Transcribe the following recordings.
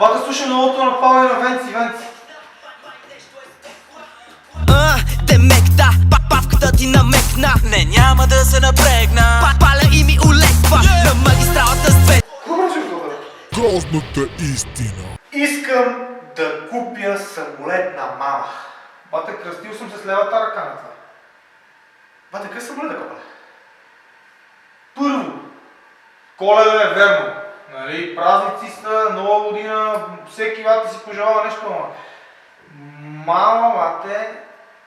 Бата, слушай новото на Павел на Венци. Демек да, папката ти намекна. Не, няма да се напрегна. Паля и ми улеква на магистралата с две. Грозната истина. Искам да купя самолет на мама. Бата, кръстил съм се с левата ръка на това. Бата, къде самолет да купа? Първо, Коледа е верно. Нали, празници са, нова година, всеки вата си пожелава нещо, ама мама, бате,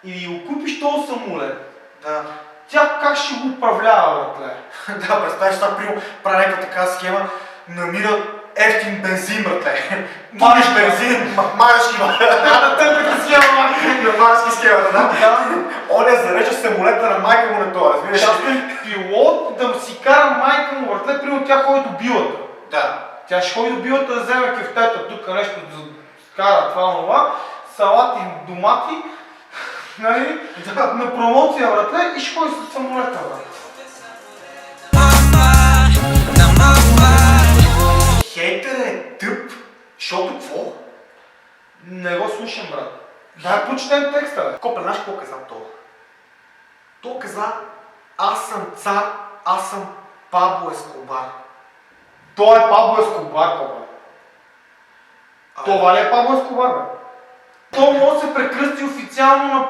и го купиш този самолет, да, тя как ще го управлява, братле? Да, представиш, това приема прави някаква така схема, намира ефтин бензин, братле. Мамиш бензин, марашки, да, тъпата схема, на марашки схемата, да. Он е зарежда самолета на майка му на това, разбираш? Частен пилот да си кара майка му, братле, примерно тя ходи до билата. Да. Тя ще ходи до билата да вземе кефтета, тук нещо да кара това, салати, домати, нали, на промоция, братле, и ще ходи с самолета, брат. Хейтър е тъп, защото какво? Не го слушам, брат. Дай почетем текста, бе. Копе, знаеш какво каза това? То каза, аз съм цар, аз съм Пабло Ескобар. Той е Пабло Ескобар, копе. Това ли е Пабло Ескобар, бе? То може да се прекръсти официално на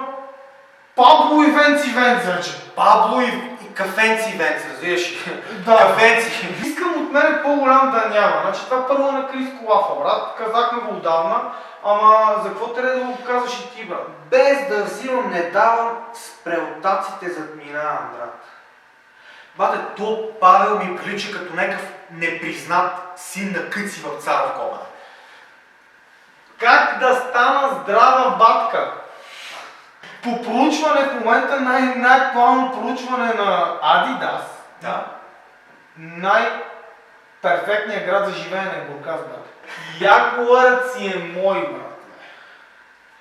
Пабло и Венци Венц, вече. Пабло и Кафенци Венц, разбираш? Да. Кафенци. Искам от мене по-голям да няма. Значи това първо на Криско Лафа, брат. Казахме го отдавна, ама за какво трябва да го казваш и ти, брат? Без да взимам, не давам, с прелтаците задминавам, брат. Бате, то Павел ми прилича като някакъв непризнат син на Къци в Царов кома. Как да стана здрава батка? По проучване в момента, най-актуално проучване на Адидас, да. Най-перфектният град за живеене е Бургас, брат. Ягуарът си е мой, брат.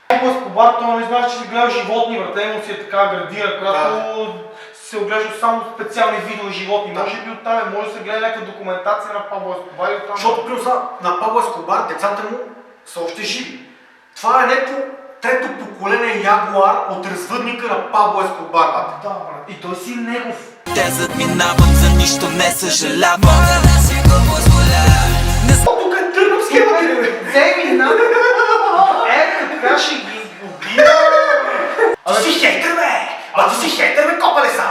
Пабло Ескобар, това не знаеш, че си гледал животни, брат. Емо си е така градина, която се оглежда само специални видове животни. Може би оттам може да се гледа някаква документация на Пабло Ескобар и оттам. Защото при на Пабло Ескобар децата му са още живи. Това е някакво трето поколение ягуар от развъдника на Пабло Ескобар. Да, брат. И той си негов. Те задминавам, за нищо не съжалявам. Мога да си го позволя. Тук е търнам схемата, бе. Вземи, знам. Така ще ги убия. Ти си хейтър, бе! Ти си хейтър, бе, копале са!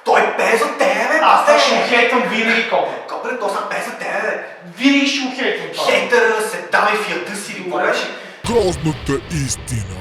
Той пее за тебе, бе! Аз ще му хейтвам винаги, копале. Копале, то са пее за тебе, бе! Винаги ще му хейтвам това. Хейтъра се дава и в яда си, или какво беше? Грозната истина.